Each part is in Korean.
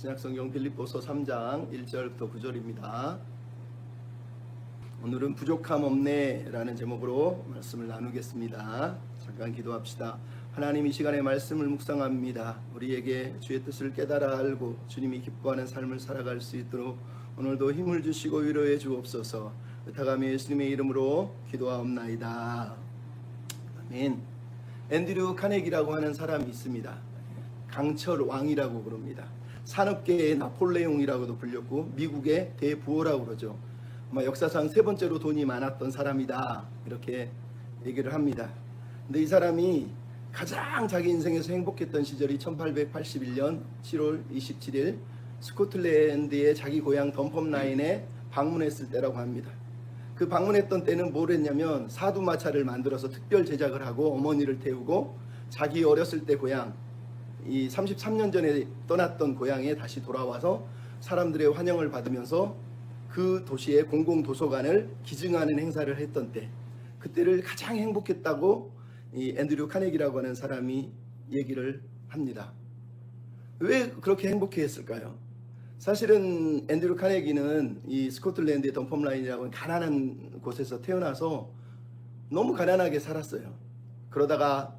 신약성경 빌립보서 3장 1절부터 9절입니다. 오늘은 부족함 없네 라는 제목으로 말씀을 나누겠습니다. 잠깐 기도합시다. 하나님, 이 시간에 말씀을 묵상합니다. 우리에게 주의 뜻을 깨달아 알고 주님이 기뻐하는 삶을 살아갈 수 있도록 오늘도 힘을 주시고 위로해 주옵소서. 의탁하며 예수님의 이름으로 기도하옵나이다. 아멘. 앤드류 카네기라고 하는 사람이 있습니다. 강철 왕이라고 부릅니다. 산업계의 나폴레옹이라고도 불렸고 미국의 대부호라고 그러죠. 아마 역사상 세 번째로 돈이 많았던 사람이다, 이렇게 얘기를 합니다. 근데 이 사람이 가장 자기 인생에서 행복했던 시절이 1881년 7월 27일 스코틀랜드의 자기 고향 덤펌라인에 방문했을 때라고 합니다. 그 방문했던 때는 뭘 했냐면 사두마차를 만들어서 특별 제작을 하고 어머니를 태우고 자기 어렸을 때 고향, 이 33년 전에 떠났던 고향에 다시 돌아와서 사람들의 환영을 받으면서 그 도시의 공공도서관을 기증하는 행사를 했던 때, 그때를 가장 행복했다고 이 앤드류 카네기라고 하는 사람이 얘기를 합니다. 왜 그렇게 행복해 했을까요? 사실은 앤드류 카네기는 이 스코틀랜드의 덤펌라인이라고 하는 가난한 곳에서 태어나서 너무 가난하게 살았어요. 그러다가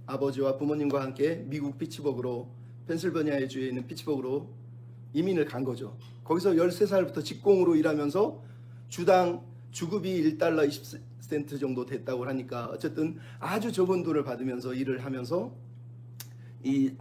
아버지와 부모님과 함께 미국 피츠버그로, 펜실베니아의 주에 있는 피츠버그로 이민을 간 거죠. 거기서 13살부터 직공으로 일하면서 주당 주급이 $1 20센트 정도 됐다고 하니까 어쨌든 아주 적은 돈을 받으면서 일을 하면서 이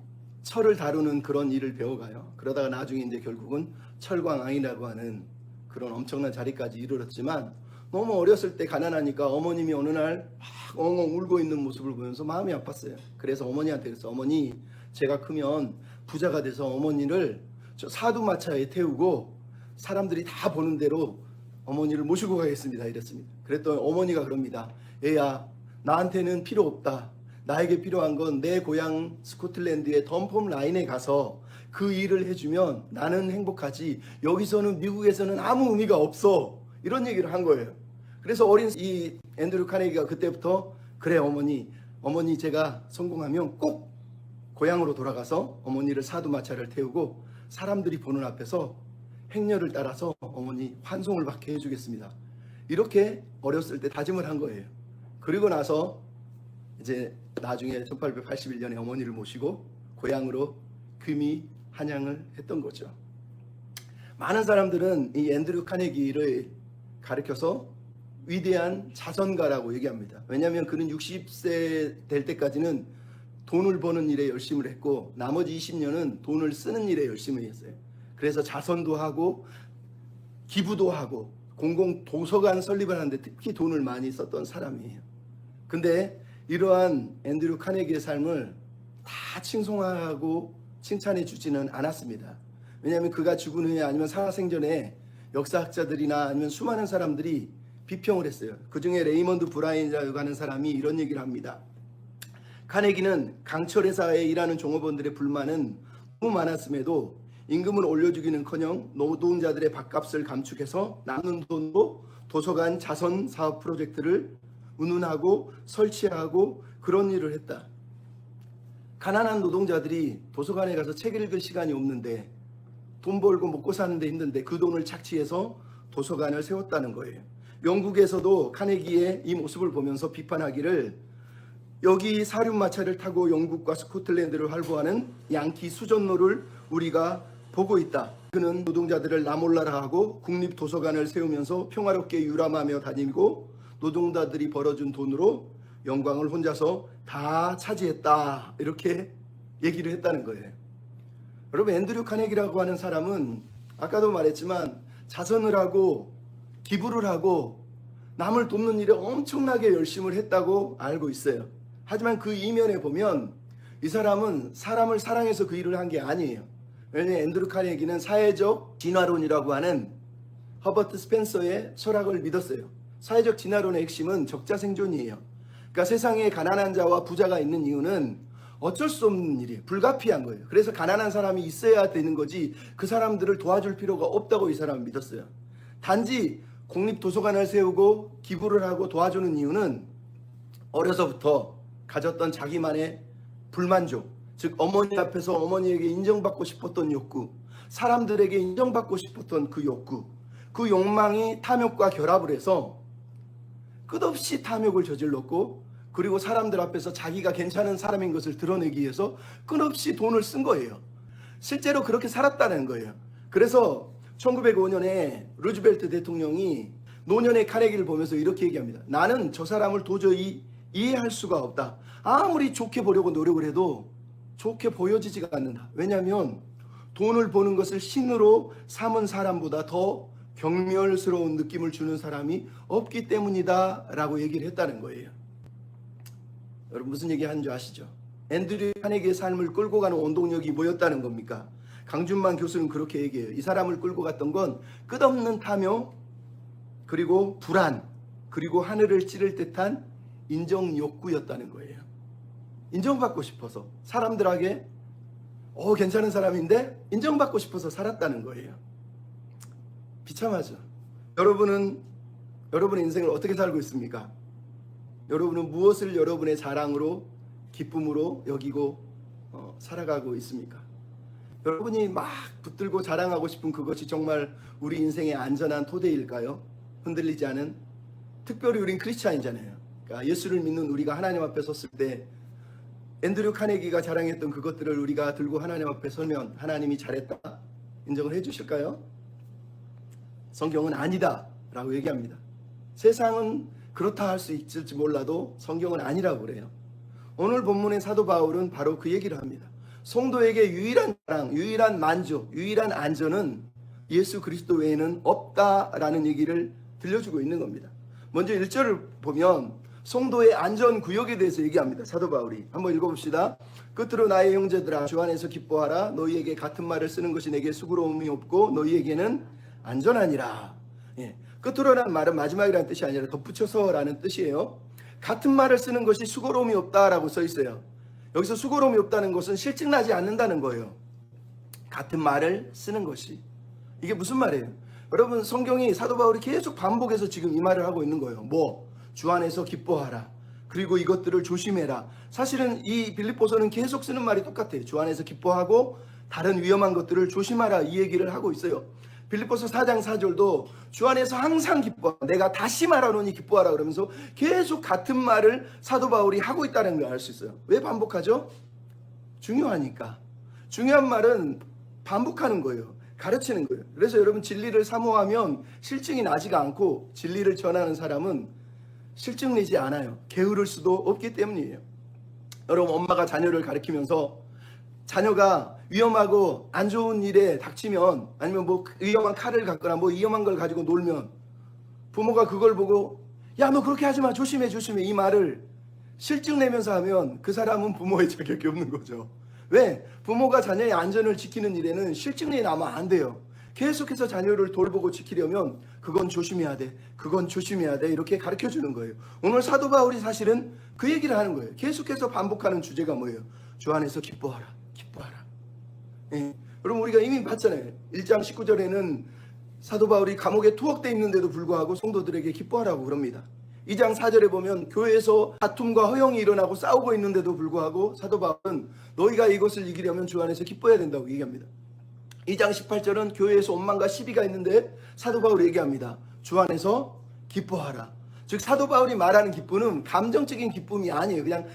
철을 다루는 그런 일을 배워가요. 그러다가 나중에 이제 결국은 철광왕이라고 하는 그런 엄청난 자리까지 이르렀지만, 너무 어렸을 때 가난하니까 어머님이 어느 날 막 엉엉 울고 있는 모습을 보면서 마음이 아팠어요. 그래서 어머니한테 그랬어. 어머니, 제가 크면 부자가 돼서 어머니를 저 사두마차에 태우고 사람들이 다 보는 대로 어머니를 모시고 가겠습니다, 이랬습니다. 그랬더니 어머니가 그럽니다. 애야, 나한테는 필요 없다. 나에게 필요한 건 내 고향 스코틀랜드의 덤펌 라인에 가서 그 일을 해주면 나는 행복하지, 여기서는 미국에서는 아무 의미가 없어, 이런 얘기를 한 거예요. 그래서 어린 이 앤드류 카네기가 그때부터, 그래 어머니 제가 성공하면 꼭 고향으로 돌아가서 어머니를 사두마차를 태우고 사람들이 보는 앞에서 행렬을 따라서 어머니 환송을 받게 해주겠습니다, 이렇게 어렸을 때 다짐을 한 거예요. 그리고 나서 이제 나중에 1881년에 어머니를 모시고 고향으로 금이 한양을 했던 거죠. 많은 사람들은 이 앤드류 카네기를 가르쳐서 위대한 자선가라고 얘기합니다. 왜냐하면 그는 60세 될 때까지는 돈을 버는 일에 열심을 했고 나머지 20년은 돈을 쓰는 일에 열심히 했어요. 그래서 자선도 하고 기부도 하고 공공도서관 설립을 하는데 특히 돈을 많이 썼던 사람이에요. 근데 이러한 앤드류 카네기의 삶을 다 칭송하고 칭찬해 주지는 않았습니다. 왜냐하면 그가 죽은 후에 아니면 살아생전에 역사학자들이나 아니면 수많은 사람들이 비평을 했어요. 그 중에 레이먼드 브라인이라고 하는 사람이 이런 얘기를 합니다. 카네기는 강철회사에 일하는 종업원들의 불만은 너무 많았음에도 임금을 올려주기는커녕 노동자들의 밥값을 감축해서 남는 돈으로 도서관 자선 사업 프로젝트를 운운하고 설치하고 그런 일을 했다. 가난한 노동자들이 도서관에 가서 책 읽을 시간이 없는데, 돈 벌고 먹고 사는데 힘든데 그 돈을 착취해서 도서관을 세웠다는 거예요. 영국에서도 카네기의 이 모습을 보면서 비판하기를, 여기 사륜마차를 타고 영국과 스코틀랜드를 활보하는 양키 수전노를 우리가 보고 있다. 그는 노동자들을 나몰라라 하고 국립도서관을 세우면서 평화롭게 유람하며 다니고 노동자들이 벌어준 돈으로 영광을 혼자서 다 차지했다, 이렇게 얘기를 했다는 거예요. 여러분, 앤드류 카네기라고 하는 사람은 아까도 말했지만 자선을 하고 기부를 하고 남을 돕는 일에 엄청나게 열심을 했다고 알고 있어요. 하지만 그 이면에 보면 이 사람은 사람을 사랑해서 그 일을 한 게 아니에요. 왜냐하면 앤드류 카네기는 사회적 진화론이라고 하는 허버트 스펜서의 철학을 믿었어요. 사회적 진화론의 핵심은 적자생존이에요. 그러니까 세상에 가난한 자와 부자가 있는 이유는 어쩔 수 없는 일이에요. 불가피한 거예요. 그래서 가난한 사람이 있어야 되는 거지 그 사람들을 도와줄 필요가 없다고 이 사람은 믿었어요. 단지 공립도서관을 세우고 기부를 하고 도와주는 이유는 어려서부터 가졌던 자기만의 불만족, 즉 어머니 앞에서 어머니에게 인정받고 싶었던 욕구, 사람들에게 인정받고 싶었던 그 욕구, 그 욕망이 탐욕과 결합을 해서 끝없이 탐욕을 저질렀고, 그리고 사람들 앞에서 자기가 괜찮은 사람인 것을 드러내기 위해서 끝없이 돈을 쓴 거예요. 실제로 그렇게 살았다는 거예요. 그래서 1905년에 루즈벨트 대통령이 노년의 카네기를 보면서 이렇게 얘기합니다. 나는 저 사람을 도저히 이해할 수가 없다. 아무리 좋게 보려고 노력을 해도 좋게 보여지지가 않는다. 왜냐하면 돈을 버는 것을 신으로 삼은 사람보다 더 경멸스러운 느낌을 주는 사람이 없기 때문이다 라고 얘기를 했다는 거예요. 여러분 무슨 얘기 하는 줄 아시죠? 앤드류 카네기의 삶을 끌고 가는 원동력이 뭐였다는 겁니까? 강준만 교수는 그렇게 얘기해요. 이 사람을 끌고 갔던 건 끝없는 탐욕, 그리고 불안, 그리고 하늘을 찌를 듯한 인정 욕구였다는 거예요. 인정받고 싶어서, 사람들에게 괜찮은 사람인데 인정받고 싶어서 살았다는 거예요. 비참하죠. 여러분은 여러분의 인생을 어떻게 살고 있습니까? 여러분은 무엇을 여러분의 자랑으로, 기쁨으로 여기고 살아가고 있습니까? 여러분이 막 붙들고 자랑하고 싶은 그것이 정말 우리 인생의 안전한 토대일까요? 흔들리지 않은? 특별히 우린 크리스찬이잖아요. 그러니까 예수를 믿는 우리가 하나님 앞에 섰을 때 앤드류 카네기가 자랑했던 그것들을 우리가 들고 하나님 앞에 서면 하나님이 잘했다 인정을 해주실까요? 성경은 아니다 라고 얘기합니다. 세상은 그렇다 할 수 있을지 몰라도 성경은 아니라고 그래요. 오늘 본문의 사도 바울은 바로 그 얘기를 합니다. 성도에게 유일한 자랑, 유일한 만족, 유일한 안전은 예수 그리스도 외에는 없다라는 얘기를 들려주고 있는 겁니다. 먼저 1절을 보면 성도의 안전구역에 대해서 얘기합니다. 사도 바울이 한번 읽어봅시다. 끝으로 나의 형제들아 주 안에서 기뻐하라. 너희에게 같은 말을 쓰는 것이 내게 수고로움이 없고 너희에게는 안전하니라. 끝으로라는 말은 마지막이라는 뜻이 아니라 덧붙여서라는 뜻이에요. 같은 말을 쓰는 것이 수고로움이 없다라고 써 있어요. 여기서 수고로움이 없다는 것은 실증나지 않는다는 거예요. 같은 말을 쓰는 것이. 이게 무슨 말이에요? 여러분 성경이 사도 바울이 계속 반복해서 지금 이 말을 하고 있는 거예요. 주 안에서 기뻐하라. 그리고 이것들을 조심해라. 사실은 이 빌립보서는 계속 쓰는 말이 똑같아요. 주 안에서 기뻐하고 다른 위험한 것들을 조심하라 이 얘기를 하고 있어요. 빌립보서 4장 4절도 주 안에서 항상 기뻐. 내가 다시 말하노니 기뻐하라 그러면서 계속 같은 말을 사도 바울이 하고 있다는 걸 알 수 있어요. 왜 반복하죠? 중요하니까. 중요한 말은 반복하는 거예요. 가르치는 거예요. 그래서 여러분 진리를 사모하면 실증이 나지가 않고 진리를 전하는 사람은 실증 내지 않아요. 게으를 수도 없기 때문이에요. 여러분 엄마가 자녀를 가르치면서 자녀가 위험하고 안 좋은 일에 닥치면 아니면 위험한 칼을 갖거나 위험한 걸 가지고 놀면 부모가 그걸 보고 야 너 그렇게 하지 마 조심해 이 말을 실증 내면서 하면 그 사람은 부모의 자격이 없는 거죠. 왜? 부모가 자녀의 안전을 지키는 일에는 실증이 나면 안 돼요. 계속해서 자녀를 돌보고 지키려면 그건 조심해야 돼. 그건 조심해야 돼. 이렇게 가르쳐 주는 거예요. 오늘 사도 바울이 사실은 그 얘기를 하는 거예요. 계속해서 반복하는 주제가 뭐예요? 주 안에서 기뻐하라. 기뻐하라. 여러분 우리가 이미 봤잖아요. 1장 19절에는 사도 바울이 감옥에 투옥되어 있는데도 불구하고 성도들에게 기뻐하라고 그럽니다. 2장 4절에 보면 교회에서 다툼과 허용이 일어나고 싸우고 있는데도 불구하고 사도 바울은 너희가 이것을 이기려면 주 안에서 기뻐해야 된다고 얘기합니다. 2장 18절은 교회에서 원망과 시비가 있는데 사도 바울이 얘기합니다. 주 안에서 기뻐하라. 즉 사도 바울이 말하는 기쁨은 감정적인 기쁨이 아니에요. 그냥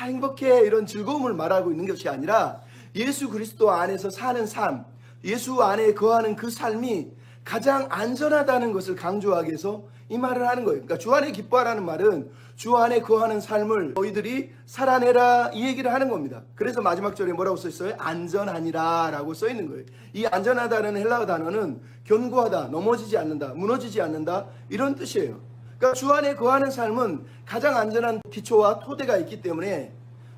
행복해 이런 즐거움을 말하고 있는 것이 아니라 예수 그리스도 안에서 사는 삶, 예수 안에 거하는 그 삶이 가장 안전하다는 것을 강조하기 위해서 이 말을 하는 거예요. 그러니까 주 안에 기뻐하라는 말은 주 안에 거하는 삶을 너희들이 살아내라 이 얘기를 하는 겁니다. 그래서 마지막 절에 뭐라고 써 있어요? 안전하니라 라고 써 있는 거예요. 이 안전하다는 헬라어 단어는 견고하다, 넘어지지 않는다, 무너지지 않는다 이런 뜻이에요. 그러니까 주 안에 거하는 삶은 가장 안전한 기초와 토대가 있기 때문에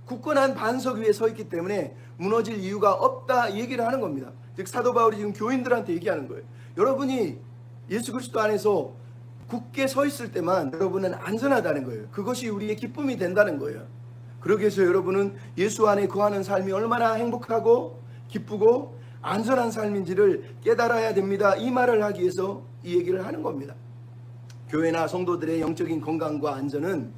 굳건한 반석 위에 서 있기 때문에 무너질 이유가 없다 이 얘기를 하는 겁니다. 즉 사도 바울이 지금 교인들한테 얘기하는 거예요. 여러분이 예수 그리스도 안에서 굳게 서 있을 때만 여러분은 안전하다는 거예요. 그것이 우리의 기쁨이 된다는 거예요. 그러기 위해서 여러분은 예수 안에 거하는 삶이 얼마나 행복하고 기쁘고 안전한 삶인지를 깨달아야 됩니다. 이 말을 하기 위해서 이 얘기를 하는 겁니다. 교회나 성도들의 영적인 건강과 안전은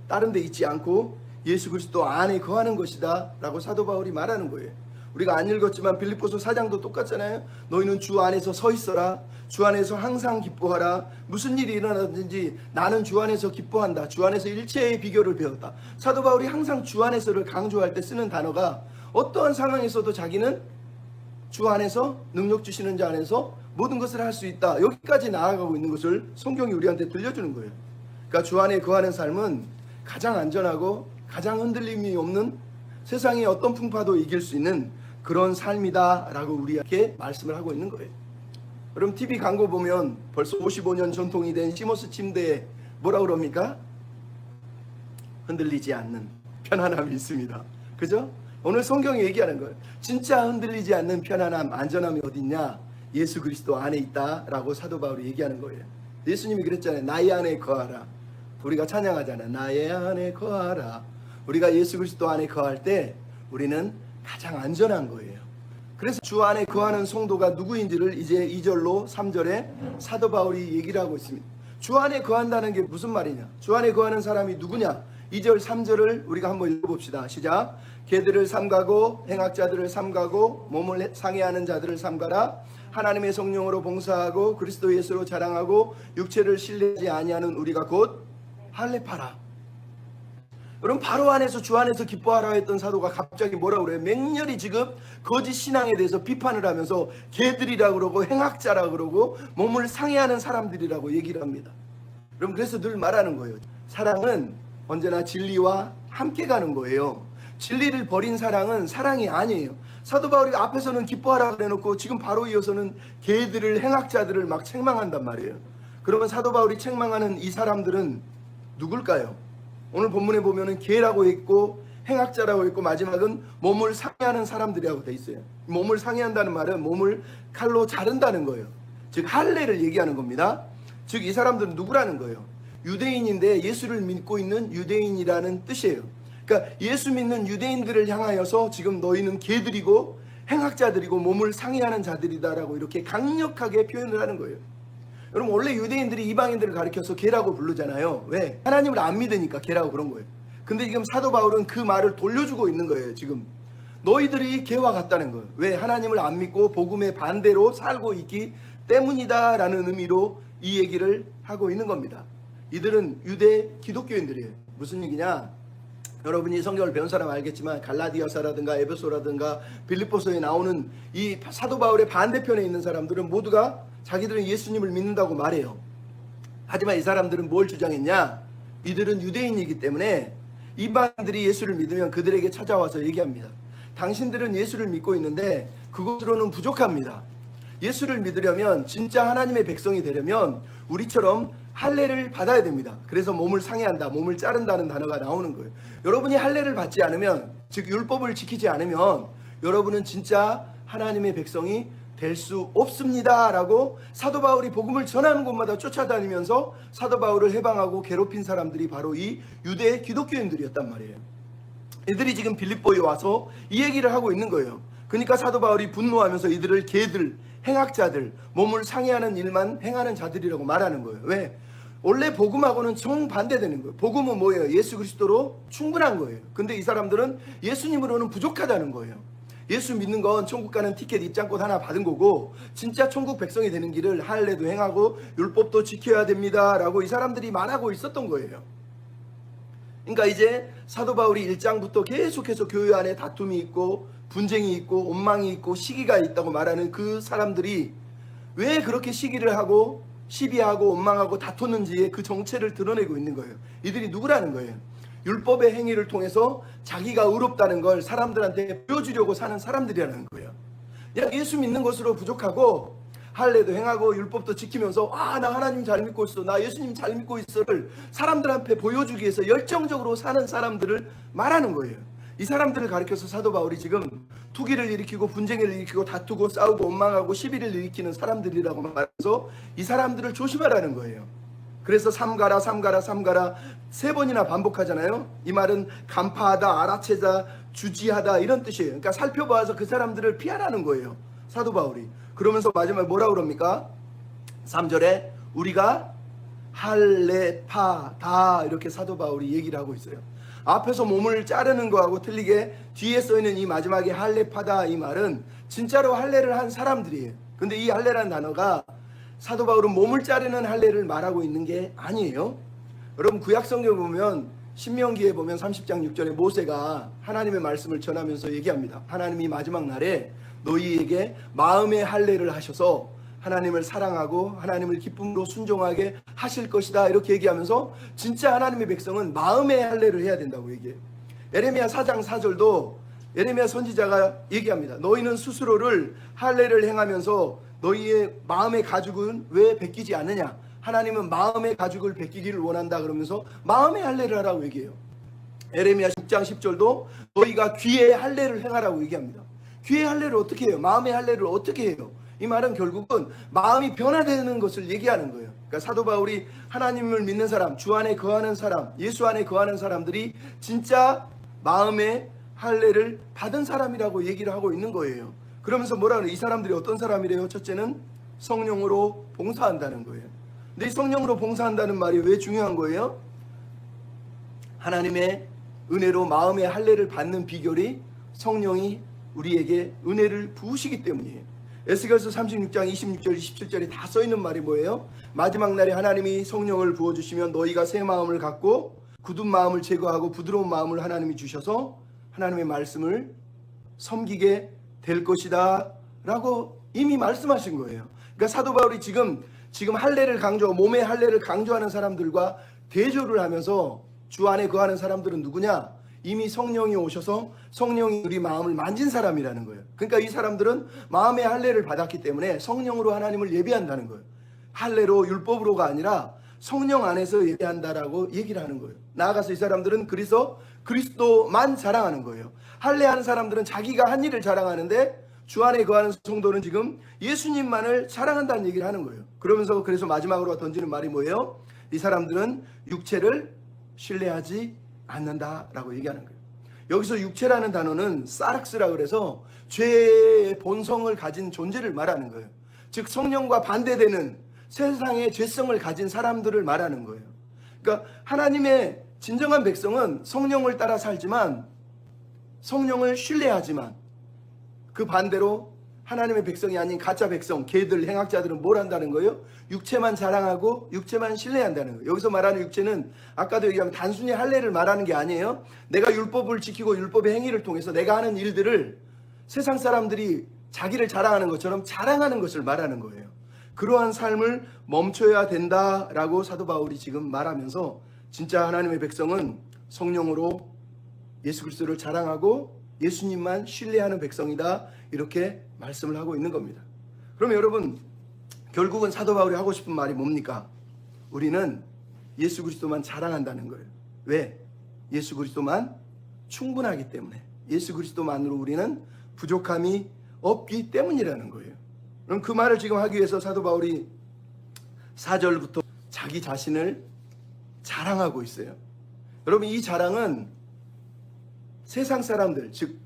다른 데 있지 않고 예수 그리스도 안에 거하는 것이다 라고 사도 바울이 말하는 거예요. 우리가 안 읽었지만 빌립보서 4장도 똑같잖아요. 너희는 주 안에서 서 있어라. 주 안에서 항상 기뻐하라. 무슨 일이 일어나든지 나는 주 안에서 기뻐한다. 주 안에서 일체의 비결을 배웠다. 사도 바울이 항상 주 안에서를 강조할 때 쓰는 단어가 어떠한 상황에서도 자기는 주 안에서 능력 주시는 자 안에서 모든 것을 할 수 있다. 여기까지 나아가고 있는 것을 성경이 우리한테 들려주는 거예요. 그러니까 주 안에 거하는 삶은 가장 안전하고 가장 흔들림이 없는 세상의 어떤 풍파도 이길 수 있는 그런 삶이다 라고 우리에게 말씀을 하고 있는 거예요. 여러분 TV 광고 보면 벌써 55년 전통이 된 시모스 침대에 뭐라 그럽니까? 흔들리지 않는 편안함이 있습니다. 그죠? 오늘 성경이 얘기하는 거예요. 진짜 흔들리지 않는 편안함, 안전함이 어딨냐? 예수 그리스도 안에 있다 라고 사도 바울이 얘기하는 거예요. 예수님이 그랬잖아요. 나의 안에 거하라. 우리가 찬양하잖아요. 나의 안에 거하라. 우리가 예수 그리스도 안에 거할 때 우리는 가장 안전한 거예요. 그래서 주 안에 거하는 성도가 누구인지를 이제 2절로 3절에 사도 바울이 얘기를 하고 있습니다. 주 안에 거한다는 게 무슨 말이냐? 주 안에 거하는 사람이 누구냐? 2절 3절을 우리가 한번 읽어봅시다. 시작. 개들을 삼가고 행악자들을 삼가고 몸을 상해하는 자들을 삼가라. 하나님의 성령으로 봉사하고 그리스도 예수로 자랑하고 육체를 신뢰하지 아니하는 우리가 곧 할례파라. 여러분 바로 안에서 주 안에서 기뻐하라 했던 사도가 갑자기 뭐라고 그래요? 맹렬히 지금 거짓 신앙에 대해서 비판을 하면서 개들이라고 그러고 행악자라고 그러고 몸을 상해하는 사람들이라고 얘기를 합니다. 여러분 그래서 늘 말하는 거예요. 사랑은 언제나 진리와 함께 가는 거예요. 진리를 버린 사랑은 사랑이 아니에요. 사도 바울이 앞에서는 기뻐하라 그래놓고 지금 바로 이어서는 개들을 행악자들을 막 책망한단 말이에요. 그러면 사도 바울이 책망하는 이 사람들은 누굴까요? 오늘 본문에 보면은 개라고 있고 행악자라고 있고 마지막은 몸을 상해하는 사람들이라고 돼 있어요. 몸을 상해한다는 말은 몸을 칼로 자른다는 거예요. 즉 할례를 얘기하는 겁니다. 즉 이 사람들은 누구라는 거예요? 유대인인데 예수를 믿고 있는 유대인이라는 뜻이에요. 그러니까 예수 믿는 유대인들을 향하여서 지금 너희는 개들이고 행악자들이고 몸을 상해하는 자들이다라고 이렇게 강력하게 표현을 하는 거예요. 여러분 원래 유대인들이 이방인들을 가리켜서 개라고 부르잖아요. 왜? 하나님을 안 믿으니까 개라고 그런 거예요. 근데 지금 사도 바울은 그 말을 돌려주고 있는 거예요. 지금 너희들이 개와 같다는 거예요. 왜? 하나님을 안 믿고 복음의 반대로 살고 있기 때문이다 라는 의미로 이 얘기를 하고 있는 겁니다. 이들은 유대 기독교인들이에요. 무슨 얘기냐? 여러분이 성경을 배운 사람 알겠지만 갈라디아서라든가 에베소라든가 빌립보서에 나오는 이 사도 바울의 반대편에 있는 사람들은 모두가 자기들은 예수님을 믿는다고 말해요. 하지만 이 사람들은 뭘 주장했냐? 이들은 유대인이기 때문에 이방인들이 예수를 믿으면 그들에게 찾아와서 얘기합니다. 당신들은 예수를 믿고 있는데 그것으로는 부족합니다. 예수를 믿으려면 진짜 하나님의 백성이 되려면 우리처럼 할례를 받아야 됩니다. 그래서 몸을 상해한다, 몸을 자른다는 단어가 나오는 거예요. 여러분이 할례를 받지 않으면, 즉 율법을 지키지 않으면 여러분은 진짜 하나님의 백성이 될 수 없습니다 라고 사도 바울이 복음을 전하는 곳마다 쫓아다니면서 사도 바울을 해방하고 괴롭힌 사람들이 바로 이 유대 기독교인들이었단 말이에요. 이들이 지금 빌립보에 와서 이 얘기를 하고 있는 거예요. 그러니까 사도 바울이 분노하면서 이들을 개들, 행악자들, 몸을 상해하는 일만 행하는 자들이라고 말하는 거예요. 왜? 원래 복음하고는 정반대되는 거예요. 복음은 뭐예요? 예수 그리스도로 충분한 거예요. 근데 이 사람들은 예수님으로는 부족하다는 거예요. 예수 믿는 건 천국 가는 티켓 입장권 하나 받은 거고 진짜 천국 백성이 되는 길을 할례도 행하고 율법도 지켜야 됩니다 라고 이 사람들이 말하고 있었던 거예요. 그러니까 이제 사도 바울이 1장부터 계속해서 교회 안에 다툼이 있고 분쟁이 있고 원망이 있고 시기가 있다고 말하는 그 사람들이 왜 그렇게 시기를 하고 시비하고 원망하고 다퉜는지의 그 정체를 드러내고 있는 거예요. 이들이 누구라는 거예요? 율법의 행위를 통해서 자기가 의롭다는 걸 사람들한테 보여주려고 사는 사람들이라는 거예요. 그냥 예수 믿는 것으로 부족하고 할례도 행하고 율법도 지키면서 나 하나님 잘 믿고 있어, 나 예수님 잘 믿고 있어를 사람들한테 보여주기 위해서 열정적으로 사는 사람들을 말하는 거예요. 이 사람들을 가리켜서 사도 바울이 지금 투기를 일으키고 분쟁을 일으키고 다투고 싸우고 원망하고 시비를 일으키는 사람들이라고 말해서 이 사람들을 조심하라는 거예요. 그래서 삼가라 삼가라 삼가라 세 번이나 반복하잖아요. 이 말은 간파하다, 알아채다, 주지하다 이런 뜻이에요. 그러니까 살펴봐서 그 사람들을 피하라는 거예요, 사도 바울이. 그러면서 마지막에 뭐라 그럽니까? 3절에 우리가 할례파다 이렇게 사도 바울이 얘기를 하고 있어요. 앞에서 몸을 자르는 거하고 틀리게 뒤에 써 있는 이 마지막에 할례파다 이 말은 진짜로 할례를 한 사람들이에요. 근데 이 할례라는 단어가 사도 바울은 몸을 자르는 할례를 말하고 있는 게 아니에요. 여러분 구약 성경 보면 신명기에 보면 30장 6절에 모세가 하나님의 말씀을 전하면서 얘기합니다. 하나님이 마지막 날에 너희에게 마음의 할례를 하셔서 하나님을 사랑하고 하나님을 기쁨으로 순종하게 하실 것이다 이렇게 얘기하면서 진짜 하나님의 백성은 마음의 할례를 해야 된다고 얘기해요. 예레미야 4장 4절도 예레미야 선지자가 얘기합니다. 너희는 스스로를 할례를 행하면서 너희의 마음의 가죽은 왜 벗기지 않느냐. 하나님은 마음의 가죽을 벗기기를 원한다 그러면서 마음의 할례를 하라고 얘기해요. 예레미야 10장 10절도 너희가 귀의 할례를 행하라고 얘기합니다. 귀의 할례를 어떻게 해요? 마음의 할례를 어떻게 해요? 이 말은 결국은 마음이 변화되는 것을 얘기하는 거예요. 그러니까 사도 바울이 하나님을 믿는 사람, 주 안에 거하는 사람, 예수 안에 거하는 사람들이 진짜 마음의 할례를 받은 사람이라고 얘기를 하고 있는 거예요. 그러면서 뭐라 그래요? 이 사람들이 어떤 사람이래요? 첫째는 성령으로 봉사한다는 거예요. 근데 이 성령으로 봉사한다는 말이 왜 중요한 거예요? 하나님의 은혜로 마음의 할례를 받는 비결이 성령이 우리에게 은혜를 부으시기 때문이에요. 에스겔서 36장 26절 27절에 다 써있는 말이 뭐예요? 마지막 날에 하나님이 성령을 부어주시면 너희가 새 마음을 갖고 굳은 마음을 제거하고 부드러운 마음을 하나님이 주셔서 하나님의 말씀을 섬기게 될 것이다 라고 이미 말씀하신 거예요. 그러니까 사도 바울이 지금 할례를 강조하고 몸의 할례를 강조하는 사람들과 대조를 하면서 주 안에 거하는 사람들은 누구냐? 이미 성령이 오셔서 성령이 우리 마음을 만진 사람이라는 거예요. 그러니까 이 사람들은 마음의 할례를 받았기 때문에 성령으로 하나님을 예배한다는 거예요. 할례로 율법으로가 아니라 성령 안에서 예배한다라고 얘기를 하는 거예요. 나아가서 이 사람들은 그리스도만 자랑하는 거예요. 할례하는 사람들은 자기가 한 일을 자랑하는데 주 안에 거하는 성도는 지금 예수님만을 자랑한다는 얘기를 하는 거예요. 그래서 마지막으로 던지는 말이 뭐예요? 이 사람들은 육체를 신뢰하지 않는다라고 얘기하는 거예요. 여기서 육체라는 단어는 사락스라 그래서 죄의 본성을 가진 존재를 말하는 거예요. 즉 성령과 반대되는 세상의 죄성을 가진 사람들을 말하는 거예요. 그러니까 하나님의 진정한 백성은 성령을 따라 살지만 성령을 신뢰하지만 그 반대로 하나님의 백성이 아닌 가짜 백성, 개들, 행악자들은 뭘 한다는 거예요? 육체만 자랑하고 육체만 신뢰한다는 거예요. 여기서 말하는 육체는 아까도 얘기하면 단순히 할례를 말하는 게 아니에요. 내가 율법을 지키고 율법의 행위를 통해서 내가 하는 일들을 세상 사람들이 자기를 자랑하는 것처럼 자랑하는 것을 말하는 거예요. 그러한 삶을 멈춰야 된다라고 사도 바울이 지금 말하면서 진짜 하나님의 백성은 성령으로 예수 그리스도를 자랑하고 예수님만 신뢰하는 백성이다 이렇게 말씀을 하고 있는 겁니다. 그럼 여러분 결국은 사도 바울이 하고 싶은 말이 뭡니까? 우리는 예수 그리스도만 자랑한다는 거예요. 왜? 예수 그리스도만 충분하기 때문에 예수 그리스도만으로 우리는 부족함이 없기 때문이라는 거예요. 그럼 그 말을 지금 하기 위해서 사도 바울이 4절부터 자기 자신을 자랑하고 있어요. 여러분 이 자랑은 세상 사람들, 즉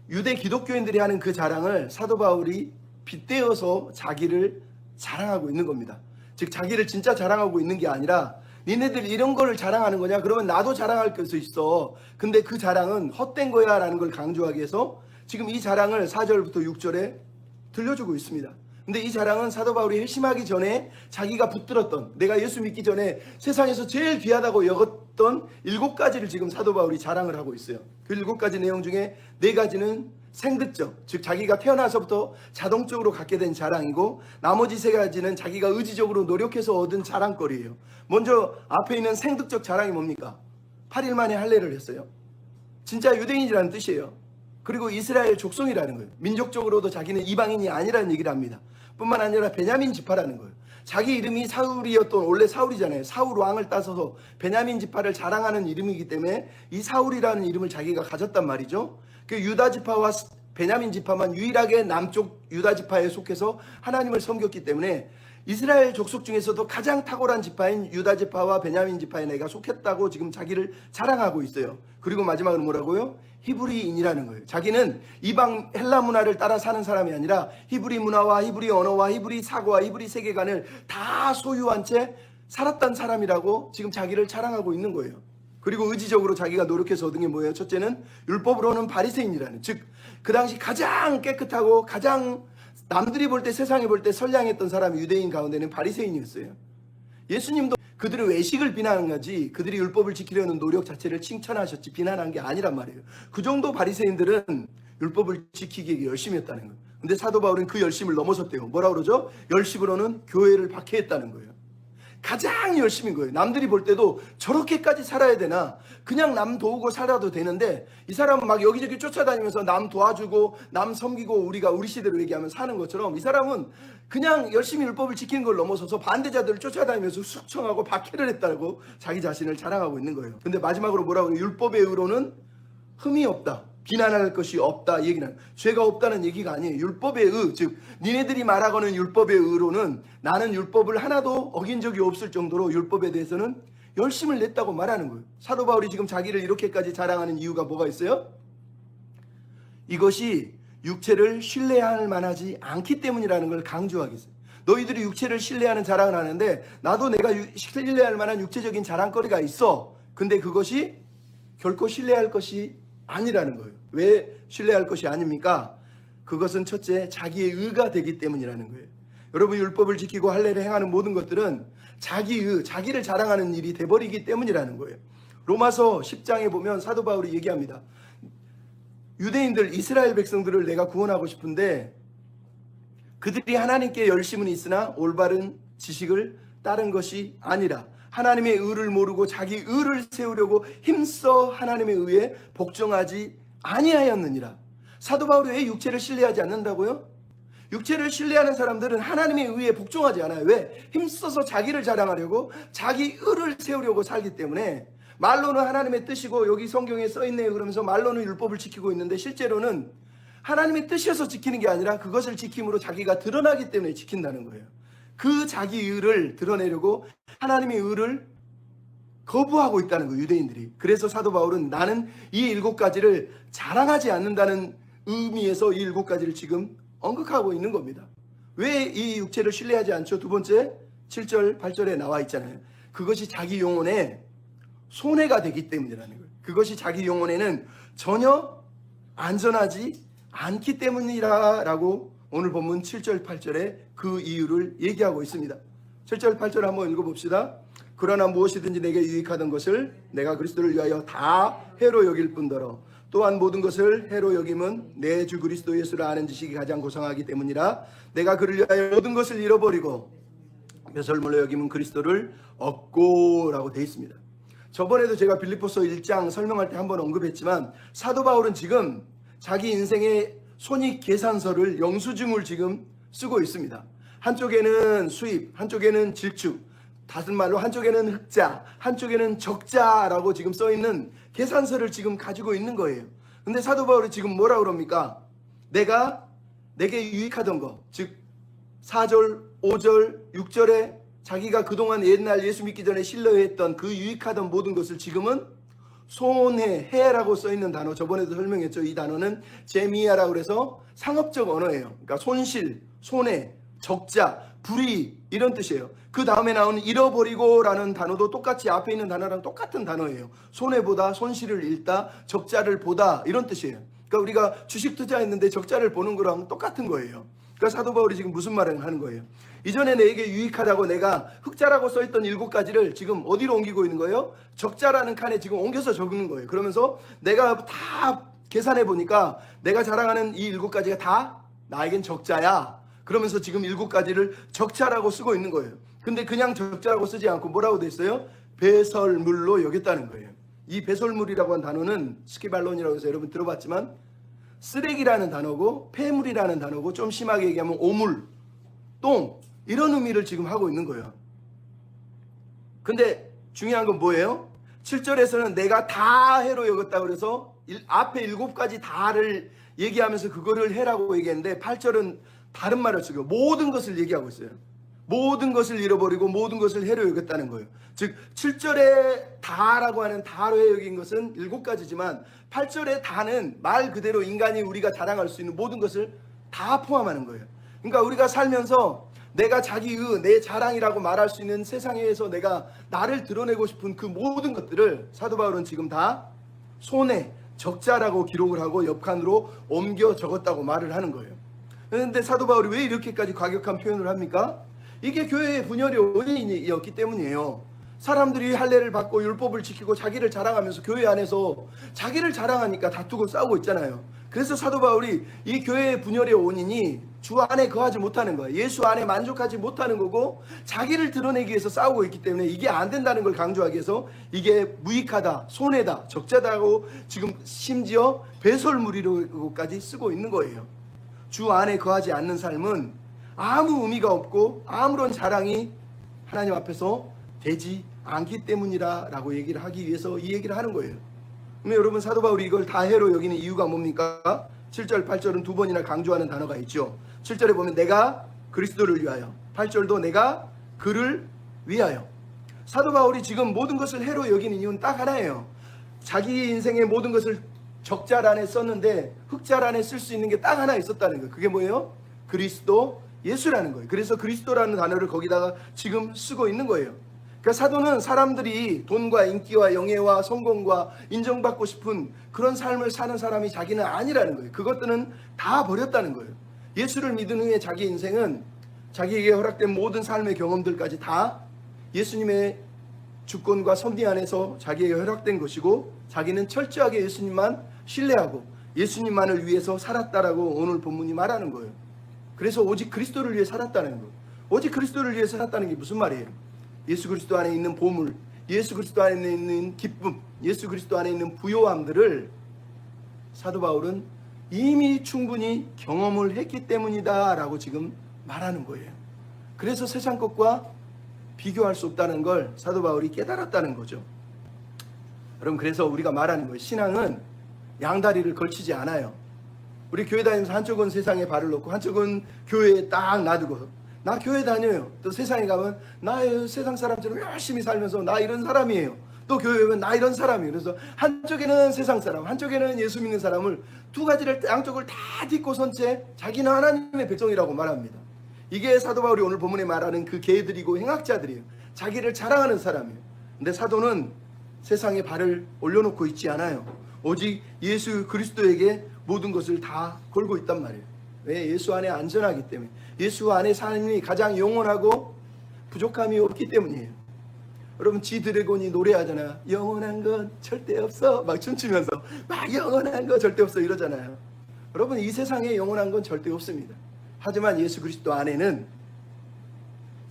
유대 기독교인들이 하는 그 자랑을 사도 바울이 빗대어서 자기를 자랑하고 있는 겁니다. 즉 자기를 진짜 자랑하고 있는 게 아니라 니네들 이런 거를 자랑하는 거냐? 그러면 나도 자랑할 수 있어. 근데 그 자랑은 헛된 거야 라는 걸 강조하기 위해서 지금 이 자랑을 4절부터 6절에 들려주고 있습니다. 근데 이 자랑은 사도 바울이 회심하기 전에 자기가 붙들었던, 내가 예수 믿기 전에 세상에서 제일 귀하다고 여겼던 7가지를 지금 사도 바울이 자랑을 하고 있어요. 그 7가지 내용 중에 4가지는 생득적, 즉 자기가 태어나서부터 자동적으로 갖게 된 자랑이고 나머지 3가지는 자기가 의지적으로 노력해서 얻은 자랑거리예요. 먼저 앞에 있는 생득적 자랑이 뭡니까? 8일 만에 할례를 했어요. 진짜 유대인이라는 뜻이에요. 그리고 이스라엘 족속이라는 거예요. 민족적으로도 자기는 이방인이 아니라는 얘기를 합니다. 뿐만 아니라 베냐민 지파라는 거예요. 자기 이름이 사울이었던, 원래 사울이잖아요. 사울 왕을 따서서 베냐민 지파를 자랑하는 이름이기 때문에 이 사울이라는 이름을 자기가 가졌단 말이죠. 그 유다 지파와 베냐민 지파만 유일하게 남쪽 유다 지파에 속해서 하나님을 섬겼기 때문에 이스라엘 족속 중에서도 가장 탁월한 지파인 유다 지파와 베냐민 지파에 내가 속했다고 지금 자기를 자랑하고 있어요. 그리고 마지막으로 뭐라고요? 히브리인이라는 거예요. 자기는 이방 헬라 문화를 따라 사는 사람이 아니라 히브리 문화와 히브리 언어와 히브리 사고와 히브리 세계관을 다 소유한 채 살았던 사람이라고 지금 자기를 자랑하고 있는 거예요. 그리고 의지적으로 자기가 노력해서 얻은 게 뭐예요? 첫째는 율법으로는 바리새인이라는, 즉 그 당시 가장 깨끗하고 가장 남들이 볼 때, 세상이 볼 때 선량했던 사람이 유대인 가운데는 바리새인이었어요. 예수님도 그들의 외식을 비난한 거지 그들이 율법을 지키려는 노력 자체를 칭찬하셨지 비난한 게 아니란 말이에요. 그 정도 바리새인들은 율법을 지키기 열심히 했다는 거예요. 근데 사도 바울은 그 열심을 넘어섰대요. 뭐라 그러죠? 열심으로는 교회를 박해했다는 거예요. 가장 열심인 거예요. 남들이 볼 때도 저렇게까지 살아야 되나? 그냥 남 도우고 살아도 되는데 이 사람은 막 여기저기 쫓아다니면서 남 도와주고 남 섬기고 우리가 우리 시대로 얘기하면 사는 것처럼 이 사람은 그냥 열심히 율법을 지키는 걸 넘어서서 반대자들을 쫓아다니면서 숙청하고 박해를 했다고 자기 자신을 자랑하고 있는 거예요. 근데 마지막으로 뭐라고 해요? 율법의 의로는 흠이 없다. 비난할 것이 없다. 이 얘기는 죄가 없다는 얘기가 아니에요. 율법의 의, 즉 니네들이 말하고는 율법의 의로는 나는 율법을 하나도 어긴 적이 없을 정도로 율법에 대해서는 열심을 냈다고 말하는 거예요. 사도 바울이 지금 자기를 이렇게까지 자랑하는 이유가 뭐가 있어요? 이것이 육체를 신뢰할 만하지 않기 때문이라는 걸 강조하겠어요. 너희들이 육체를 신뢰하는 자랑을 하는데 나도 내가 신뢰할 만한 육체적인 자랑거리가 있어. 근데 그것이 결코 신뢰할 것이 아니라는 거예요. 왜 신뢰할 것이 아닙니까? 그것은 첫째 자기의 의가 되기 때문이라는 거예요. 여러분 율법을 지키고 할례를 행하는 모든 것들은 자기의, 자기를 자랑하는 일이 돼버리기 때문이라는 거예요. 로마서 10장에 보면 사도 바울이 얘기합니다. 유대인들, 이스라엘 백성들을 내가 구원하고 싶은데 그들이 하나님께 열심은 있으나 올바른 지식을 따른 것이 아니라 하나님의 의를 모르고 자기 의를 세우려고 힘써 하나님의 의에 복종하지 아니하였느니라. 사도 바울이 왜 육체를 신뢰하지 않는다고요? 육체를 신뢰하는 사람들은 하나님의 의에 복종하지 않아요. 왜? 힘써서 자기를 자랑하려고 자기 의를 세우려고 살기 때문에 말로는 하나님의 뜻이고 여기 성경에 써있네요 그러면서 말로는 율법을 지키고 있는데 실제로는 하나님의 뜻이어서 지키는 게 아니라 그것을 지킴으로 자기가 드러나기 때문에 지킨다는 거예요. 그 자기 의를 드러내려고 하나님의 의를 거부하고 있다는 거예요, 유대인들이. 그래서 사도 바울은 나는 이 7가지를 자랑하지 않는다는 의미에서 이 7가지를 지금 언급하고 있는 겁니다. 왜 이 육체를 신뢰하지 않죠? 두 번째 7절 8절에 나와 있잖아요. 그것이 자기 영혼에 손해가 되기 때문이라는 거예요. 그것이 자기 영혼에는 전혀 안전하지 않기 때문이라고 오늘 본문 7절 8절에 그 이유를 얘기하고 있습니다. 7절 8절 한번 읽어봅시다. 그러나 무엇이든지 내게 유익하던 것을 내가 그리스도를 위하여 다 해로 여길 뿐더러 또한 모든 것을 해로 여김은 내 주 그리스도 예수를 아는 지식이 가장 고상하기 때문이라. 내가 그를 위하여 모든 것을 잃어버리고 배설물로 여김은 그리스도를 얻고 라고 되어 있습니다. 저번에도 제가 빌립보서 1장 설명할 때 한번 언급했지만 사도 바울은 지금 자기 인생의 손익 계산서를 영수증을 지금 쓰고 있습니다. 한쪽에는 수입, 한쪽에는 질축, 다른 말로 한쪽에는 흑자, 한쪽에는 적자라고 지금 써있는 계산서를 지금 가지고 있는 거예요. 근데 사도 바울이 지금 뭐라 그럽니까? 내게 유익하던 거, 즉 4절, 5절, 6절에 자기가 그동안 옛날 예수 믿기 전에 신뢰했던 그 유익하던 모든 것을 지금은 손해, 해라고 써있는 단어, 저번에도 설명했죠. 이 단어는 제미야라고 해서 상업적 언어예요. 그러니까 손실, 손해, 적자, 불이익 이런 뜻이에요. 그 다음에 나오는 잃어버리고 라는 단어도 똑같이 앞에 있는 단어랑 똑같은 단어예요. 손해보다, 손실을 잃다, 적자를 보다 이런 뜻이에요. 그러니까 우리가 주식 투자했는데 적자를 보는 거랑 똑같은 거예요. 그러니까 사도 바울이 지금 무슨 말을 하는 거예요? 이전에 내게 유익하다고 내가 흑자라고 써있던 7가지를 지금 어디로 옮기고 있는 거예요? 적자라는 칸에 지금 옮겨서 적는 거예요. 그러면서 내가 다 계산해 보니까 내가 자랑하는 이 7가지가 다 나에겐 적자야. 그러면서 지금 7가지를 적자라고 쓰고 있는 거예요. 근데 그냥 적자라고 쓰지 않고 뭐라고 돼 있어요? 배설물로 여겼다는 거예요. 이 배설물이라고 한 단어는 스키발론이라고 해서 여러분 들어봤지만 쓰레기라는 단어고 폐물이라는 단어고 좀 심하게 얘기하면 오물, 똥 이런 의미를 지금 하고 있는 거예요. 근데 중요한 건 뭐예요? 7절에서는 내가 다 해로 여겼다고 그래서 앞에 7가지 다를 얘기하면서 그거를 해라고 얘기했는데 8절은 다른 말을 쓰고 모든 것을 얘기하고 있어요. 모든 것을 잃어버리고 모든 것을 해로 여겼다는 거예요. 즉 7절에 다라고 하는 다로 여긴 것은 7가지지만 8절의 다는 말 그대로 인간이 우리가 자랑할 수 있는 모든 것을 다 포함하는 거예요. 그러니까 우리가 살면서 내가 자기의 내 자랑이라고 말할 수 있는 세상에서 내가 나를 드러내고 싶은 그 모든 것들을 사도 바울은 지금 다 손에 적자라고 기록을 하고 옆칸으로 옮겨 적었다고 말을 하는 거예요. 그런데 사도 바울이 왜 이렇게까지 과격한 표현을 합니까? 이게 교회의 분열의 원인이었기 때문이에요. 사람들이 할례를 받고 율법을 지키고 자기를 자랑하면서 교회 안에서 자기를 자랑하니까 다투고 싸우고 있잖아요. 그래서 사도 바울이 이 교회의 분열의 원인이 주 안에 거하지 못하는 거예요. 예수 안에 만족하지 못하는 거고 자기를 드러내기 위해서 싸우고 있기 때문에 이게 안 된다는 걸 강조하기 위해서 이게 무익하다, 손해다, 적자다고 지금 심지어 배설물이로까지 쓰고 있는 거예요. 주 안에 거하지 않는 삶은 아무 의미가 없고 아무런 자랑이 하나님 앞에서 되지 않기 때문이라고 얘기를 하기 위해서 이 얘기를 하는 거예요. 그러면 여러분 사도 바울이 이걸 다 해로 여기는 이유가 뭡니까? 7절 8절은 두 번이나 강조하는 단어가 있죠. 7절에 보면 내가 그리스도를 위하여, 8절도 내가 그를 위하여. 사도 바울이 지금 모든 것을 해로 여기는 이유는 딱 하나예요. 자기 인생의 모든 것을 적자란에 썼는데 흑자란에 쓸 수 있는 게 딱 하나 있었다는 거예요. 그게 뭐예요? 그리스도 예수라는 거예요. 그래서 그리스도라는 단어를 거기다가 지금 쓰고 있는 거예요. 그러니까 사도는 사람들이 돈과 인기와 영예와 성공과 인정받고 싶은 그런 삶을 사는 사람이 자기는 아니라는 거예요. 그것들은 다 버렸다는 거예요. 예수를 믿은 후에 자기 인생은 자기에게 허락된 모든 삶의 경험들까지 다 예수님의 주권과 섭리 안에서 자기에게 허락된 것이고 자기는 철저하게 예수님만 신뢰하고 예수님만을 위해서 살았다라고 오늘 본문이 말하는 거예요. 그래서 오직 그리스도를 위해 살았다는 거예요. 오직 그리스도를 위해 살았다는 게 무슨 말이에요? 예수 그리스도 안에 있는 보물, 예수 그리스도 안에 있는 기쁨, 예수 그리스도 안에 있는 부요함들을 사도 바울은 이미 충분히 경험을 했기 때문이다 라고 지금 말하는 거예요. 그래서 세상 것과 비교할 수 없다는 걸 사도 바울이 깨달았다는 거죠. 여러분, 그래서 우리가 말하는 거예요. 신앙은 양다리를 걸치지 않아요. 우리 교회 다니면서 한쪽은 세상에 발을 놓고 한쪽은 교회에 딱 놔두고, 나 교회 다녀요. 또 세상에 가면 나 세상 사람처럼 열심히 살면서 나 이런 사람이에요. 또 교회 오면 나 이런 사람이에요. 그래서 한쪽에는 세상 사람, 한쪽에는 예수 믿는 사람을 두 가지를 양쪽을 다 딛고 선 채 자기는 하나님의 백성이라고 말합니다. 이게 사도 바울이 오늘 본문에 말하는 그 개들이고 행악자들이에요. 자기를 자랑하는 사람이에요. 근데 사도는 세상에 발을 올려놓고 있지 않아요. 오직 예수 그리스도에게 모든 것을 다 걸고 있단 말이에요. 왜? 예수 안에 안전하기 때문에. 예수 안에 삶이 가장 영원하고 부족함이 없기 때문이에요. 여러분, 지드래곤이 노래하잖아요. 영원한 건 절대 없어. 막 춤추면서 막 영원한 거 절대 없어 이러잖아요. 여러분, 이 세상에 영원한 건 절대 없습니다. 하지만 예수 그리스도 안에는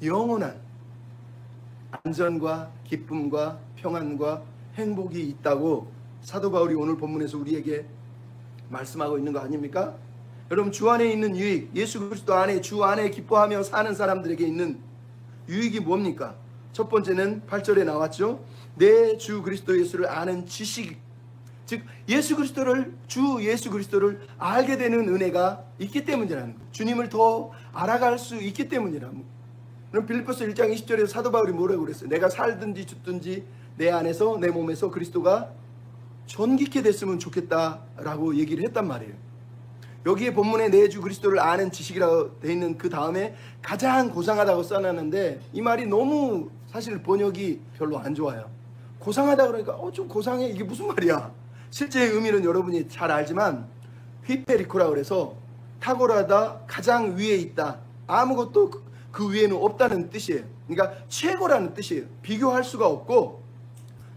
영원한 안전과 기쁨과 평안과 행복이 있다고 사도 바울이 오늘 본문에서 우리에게 말씀하고 있는 거 아닙니까? 여러분, 주 안에 있는 유익, 예수 그리스도 안에 주 안에 기뻐하며 사는 사람들에게 있는 유익이 뭡니까? 첫 번째는 8절에 나왔죠. 내 주 그리스도 예수를 아는 지식, 즉 예수 그리스도를, 주 예수 그리스도를 알게 되는 은혜가 있기 때문이라는 거예요. 주님을 더 알아갈 수 있기 때문이라는 거예요. 그럼 빌립보서 1장 20절에서 사도 바울이 뭐라고 그랬어요? 내가 살든지 죽든지 내 안에서, 내 몸에서 그리스도가 존귀케 됐으면 좋겠다라고 얘기를 했단 말이에요. 여기에 본문에 내 주 그리스도를 아는 지식이라고 되어 있는 그 다음에 가장 고상하다고 써놨는데 이 말이 너무 사실 번역이 별로 안 좋아요. 고상하다 그러니까 좀 고상해, 이게 무슨 말이야? 실제 의미는 여러분이 잘 알지만 휘페리코라 그래서 탁월하다, 가장 위에 있다, 아무것도 그 위에는 없다는 뜻이에요. 그러니까 최고라는 뜻이에요. 비교할 수가 없고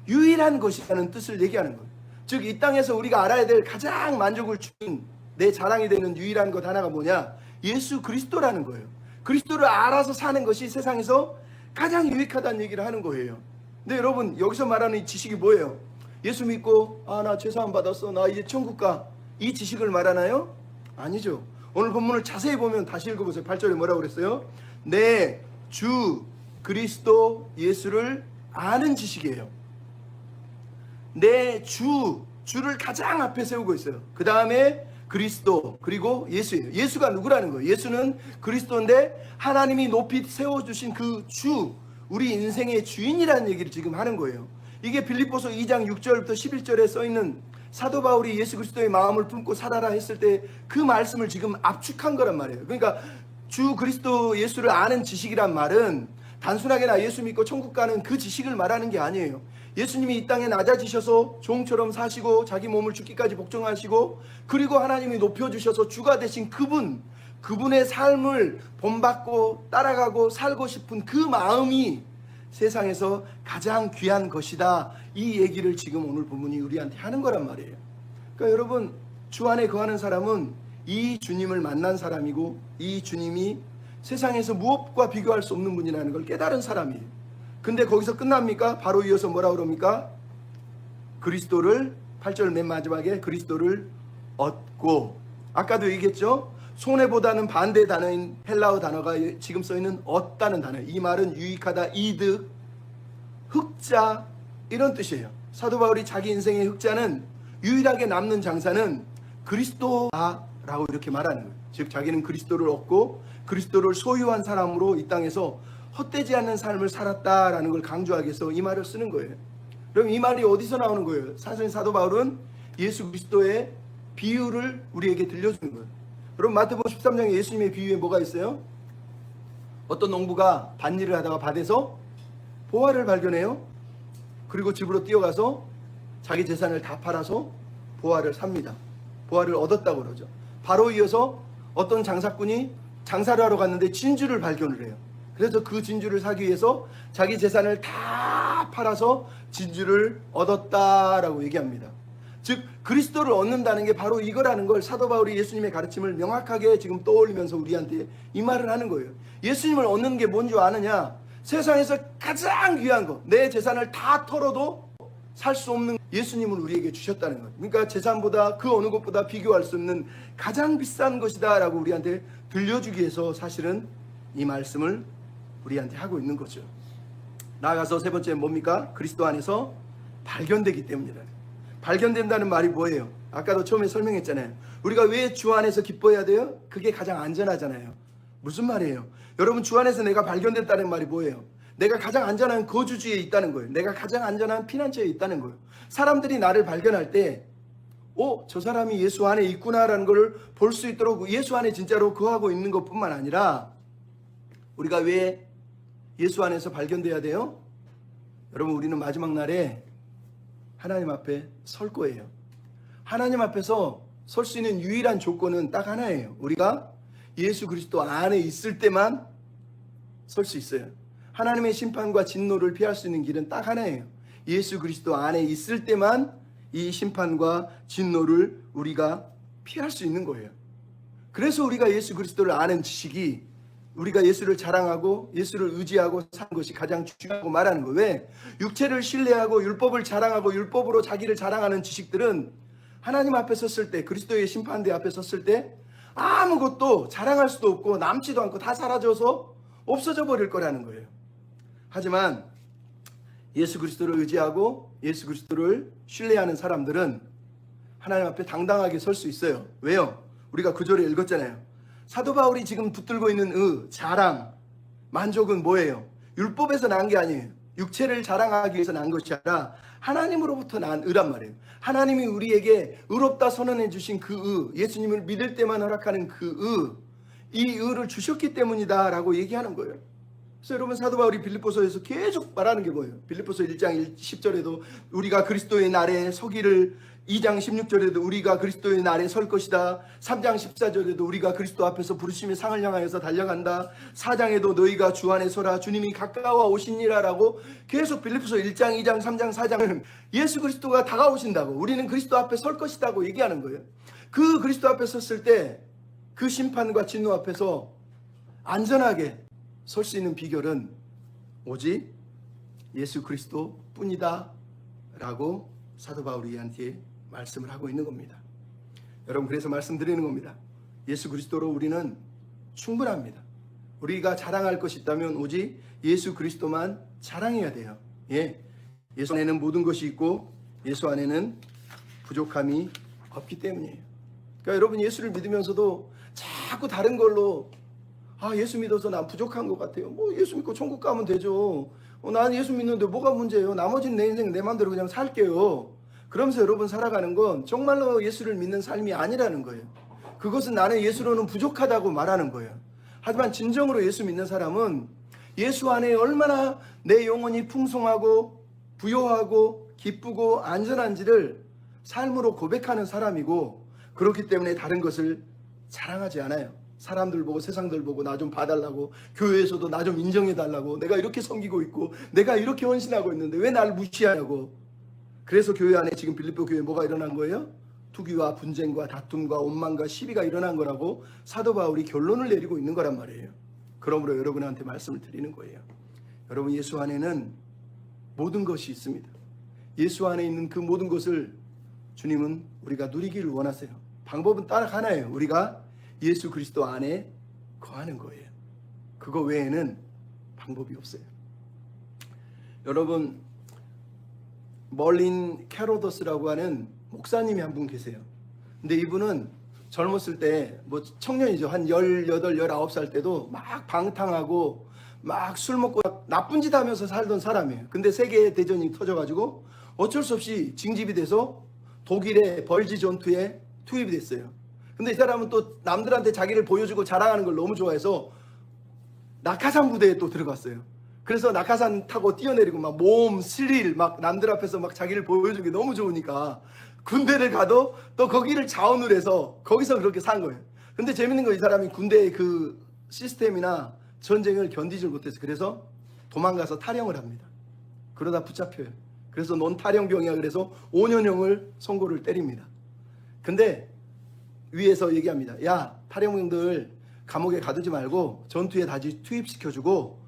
유일한 것이라는 뜻을 얘기하는 거예요. 즉 이 땅에서 우리가 알아야 될 가장 만족을 주는 내 자랑이 되는 유일한 것 하나가 뭐냐? 예수 그리스도라는 거예요. 그리스도를 알아서 사는 것이 세상에서 가장 유익하다는 얘기를 하는 거예요. 근데 여러분, 여기서 말하는 이 지식이 뭐예요? 예수 믿고 나 죄사함 받았어, 나 이제 천국 가, 이 지식을 말하나요? 아니죠. 오늘 본문을 자세히 보면 다시 읽어보세요. 8절에 뭐라고 그랬어요? 내 주 그리스도 예수를 아는 지식이에요. 내 주를 가장 앞에 세우고 있어요. 그 다음에 그리스도, 그리고 예수예요. 예수가 누구라는 거예요? 예수는 그리스도인데 하나님이 높이 세워주신 그 주, 우리 인생의 주인이라는 얘기를 지금 하는 거예요. 이게 빌립보서 2장 6절부터 11절에 써있는 사도 바울이 예수 그리스도의 마음을 품고 살아라 했을 때 그 말씀을 지금 압축한 거란 말이에요. 그러니까 주 그리스도 예수를 아는 지식이란 말은 단순하게 나 예수 믿고 천국 가는 그 지식을 말하는 게 아니에요. 예수님이 이 땅에 낮아지셔서 종처럼 사시고 자기 몸을 죽기까지 복종하시고 그리고 하나님이 높여주셔서 주가 되신 그분의 삶을 본받고 따라가고 살고 싶은 그 마음이 세상에서 가장 귀한 것이다. 이 얘기를 지금 오늘 본문이 우리한테 하는 거란 말이에요. 그러니까 여러분, 주 안에 거하는 사람은 이 주님을 만난 사람이고 이 주님이 세상에서 무엇과 비교할 수 없는 분이라는 걸 깨달은 사람이에요. 근데 거기서 끝납니까? 바로 이어서 뭐라 그럽니까? 그리스도를, 8절 맨 마지막에 그리스도를 얻고, 아까도 얘기했죠? 손해보다는 반대 단어인 헬라어 단어가 지금 써있는 얻다는 단어. 이 말은 유익하다, 이득, 흑자 이런 뜻이에요. 사도 바울이 자기 인생의 흑자는, 유일하게 남는 장사는 그리스도라고 이렇게 말하는 거예요. 즉 자기는 그리스도를 얻고 그리스도를 소유한 사람으로 이 땅에서 헛되지 않는 삶을 살았다라는 걸 강조하기 위해서 이 말을 쓰는 거예요. 그럼 이 말이 어디서 나오는 거예요? 사실 사도 바울은 예수 그리스도의 비유를 우리에게 들려주는 거예요. 여러분, 마태복음 13장에 예수님의 비유에 뭐가 있어요? 어떤 농부가 밭일을 하다가 밭에서 보화를 발견해요. 그리고 집으로 뛰어가서 자기 재산을 다 팔아서 보화를 삽니다. 보화를 얻었다고 그러죠. 바로 이어서 어떤 장사꾼이 장사를 하러 갔는데 진주를 발견을 해요. 그래서 그 진주를 사기 위해서 자기 재산을 다 팔아서 진주를 얻었다라고 얘기합니다. 즉 그리스도를 얻는다는 게 바로 이거라는 걸 사도 바울이 예수님의 가르침을 명확하게 지금 떠올리면서 우리한테 이 말을 하는 거예요. 예수님을 얻는 게 뭔지 아느냐? 세상에서 가장 귀한 거, 내 재산을 다 털어도 살 수 없는 예수님을 우리에게 주셨다는 거예요. 그러니까 재산보다 그 어느 것보다 비교할 수 없는 가장 비싼 것이다 라고 우리한테 들려주기 위해서 사실은 이 말씀을 우리한테 하고 있는 거죠. 나아가서 세 번째 뭡니까? 그리스도 안에서 발견되기 때문이다. 발견된다는 말이 뭐예요? 아까도 처음에 설명했잖아요. 우리가 왜 주 안에서 기뻐해야 돼요? 그게 가장 안전하잖아요. 무슨 말이에요? 여러분, 주 안에서 내가 발견됐다는 말이 뭐예요? 내가 가장 안전한 거주지에 있다는 거예요. 내가 가장 안전한 피난처에 있다는 거예요. 사람들이 나를 발견할 때 저 사람이 예수 안에 있구나라는 걸 볼 수 있도록 예수 안에 진짜로 거하고 있는 것뿐만 아니라, 우리가 왜 예수 안에서 발견돼야 돼요? 여러분, 우리는 마지막 날에 하나님 앞에 설 거예요. 하나님 앞에서 설 수 있는 유일한 조건은 딱 하나예요. 우리가 예수 그리스도 안에 있을 때만 설 수 있어요. 하나님의 심판과 진노를 피할 수 있는 길은 딱 하나예요. 예수 그리스도 안에 있을 때만 이 심판과 진노를 우리가 피할 수 있는 거예요. 그래서 우리가 예수 그리스도를 아는 지식이, 우리가 예수를 자랑하고 예수를 의지하고 사는 것이 가장 중요하고 말하는 거예요. 왜? 육체를 신뢰하고 율법을 자랑하고 율법으로 자기를 자랑하는 지식들은 하나님 앞에 섰을 때, 그리스도의 심판대 앞에 섰을 때 아무것도 자랑할 수도 없고 남지도 않고 다 사라져서 없어져 버릴 거라는 거예요. 하지만 예수 그리스도를 의지하고 예수 그리스도를 신뢰하는 사람들은 하나님 앞에 당당하게 설 수 있어요. 왜요? 우리가 구절에 읽었잖아요. 사도 바울이 지금 붙들고 있는 자랑, 만족은 뭐예요? 율법에서 난 게 아니에요. 육체를 자랑하기 위해서 난 것이 아니라 하나님으로부터 난 의란 말이에요. 하나님이 우리에게 의롭다 선언해 주신 그 예수님을 믿을 때만 허락하는 이 의를 주셨기 때문이다 라고 얘기하는 거예요. 그래서 여러분, 사도 바울이 빌립보서에서 계속 말하는 게 뭐예요? 빌립보서 1장 10절에도 우리가 그리스도의 날에 서기를, 2장 16절에도 우리가 그리스도의 날에 설 것이다. 3장 14절에도 우리가 그리스도 앞에서 부르심의 상을 향하여서 달려간다. 4장에도 너희가 주 안에 서라, 주님이 가까워 오시니라 라고 계속 빌립보서 1장, 2장, 3장, 4장은 예수 그리스도가 다가오신다고, 우리는 그리스도 앞에 설 것이다고 얘기하는 거예요. 그 그리스도 앞에 섰을 때 그 심판과 진노 앞에서 안전하게 설 수 있는 비결은 오직 예수 그리스도 뿐이다 라고 사도 바울이 우리한테 말씀을 하고 있는 겁니다. 여러분, 그래서 말씀드리는 겁니다. 예수 그리스도로 우리는 충분합니다. 우리가 자랑할 것이 있다면 오직 예수 그리스도만 자랑해야 돼요. 예수 안에는 모든 것이 있고 예수 안에는 부족함이 없기 때문이에요. 그러니까 여러분, 예수를 믿으면서도 자꾸 다른 걸로 예수 믿어서 난 부족한 것 같아요. 예수 믿고 천국 가면 되죠. 난 예수 믿는데 뭐가 문제예요? 나머지는 내 인생 내 마음대로 그냥 살게요. 그러면서 여러분 살아가는 건 정말로 예수를 믿는 삶이 아니라는 거예요. 그것은 나는 예수로는 부족하다고 말하는 거예요. 하지만 진정으로 예수 믿는 사람은 예수 안에 얼마나 내 영혼이 풍성하고 부요하고 기쁘고 안전한지를 삶으로 고백하는 사람이고, 그렇기 때문에 다른 것을 자랑하지 않아요. 사람들 보고 세상들 보고 나 좀 봐달라고, 교회에서도 나 좀 인정해달라고, 내가 이렇게 섬기고 있고 내가 이렇게 헌신하고 있는데 왜 날 무시하냐고. 그래서 교회 안에 지금 빌립보 교회에 뭐가 일어난 거예요? 투기와 분쟁과 다툼과 원망과 시비가 일어난 거라고 사도 바울이 결론을 내리고 있는 거란 말이에요. 그러므로 여러분한테 말씀을 드리는 거예요. 여러분, 예수 안에는 모든 것이 있습니다. 예수 안에 있는 그 모든 것을 주님은 우리가 누리기를 원하세요. 방법은 딱 하나예요. 우리가 예수 그리스도 안에 거하는 거예요. 그거 외에는 방법이 없어요. 여러분, 멀린 캐로더스라고 하는 목사님이 한 분 계세요. 근데 이분은 젊었을 때 뭐 청년이죠. 한 18, 19살 때도 막 방탕하고 막 술 먹고 나쁜 짓 하면서 살던 사람이에요. 근데 세계대전이 터져가지고 어쩔 수 없이 징집이 돼서 독일의 벌지 전투에 투입이 됐어요. 근데 이 사람은 또 남들한테 자기를 보여주고 자랑하는 걸 너무 좋아해서 낙하산 부대에 또 들어갔어요. 그래서 낙하산 타고 뛰어내리고 막 몸 스릴 막 남들 앞에서 막 자기를 보여주기 너무 좋으니까 군대를 가도 또 거기를 자원을 해서 거기서 그렇게 산 거예요. 근데 재밌는 건 이 사람이 군대의 그 시스템이나 전쟁을 견디질 못해서 그래서 도망가서 탈영을 합니다. 그러다 붙잡혀요. 그래서 넌 탈영병이야 그래서 5년형을 선고를 때립니다. 근데 위에서 얘기합니다. 야, 탈영병들 감옥에 가두지 말고 전투에 다시 투입시켜주고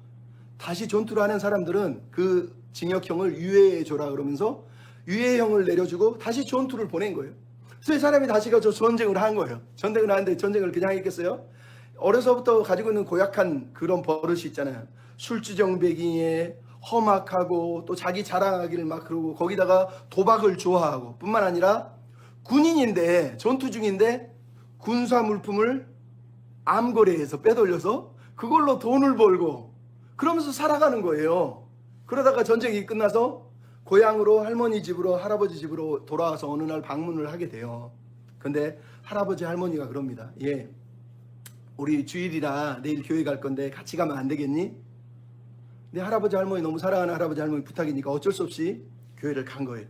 다시 전투를 하는 사람들은 그 징역형을 유예해줘라 그러면서 유예형을 내려주고 다시 전투를 보낸 거예요. 그래서 이 사람이 다시 가서 전쟁을 한 거예요. 전쟁을 하는데 전쟁을 그냥 했겠어요? 어려서부터 가지고 있는 고약한 그런 버릇이 있잖아요. 술주정뱅이에 험악하고 또 자기 자랑하기를 막 그러고 거기다가 도박을 좋아하고 뿐만 아니라 군인인데 전투 중인데 군사 물품을 암거래해서 빼돌려서 그걸로 돈을 벌고 그러면서 살아가는 거예요. 그러다가 전쟁이 끝나서 고향으로 할머니 집으로 할아버지 집으로 돌아와서 어느 날 방문을 하게 돼요. 근데 할아버지 할머니가 그럽니다. 예, 우리 주일이라 내일 교회 갈 건데 같이 가면 안 되겠니? 내 할아버지 할머니 너무 사랑하는 할아버지 할머니 부탁이니까 어쩔 수 없이 교회를 간 거예요.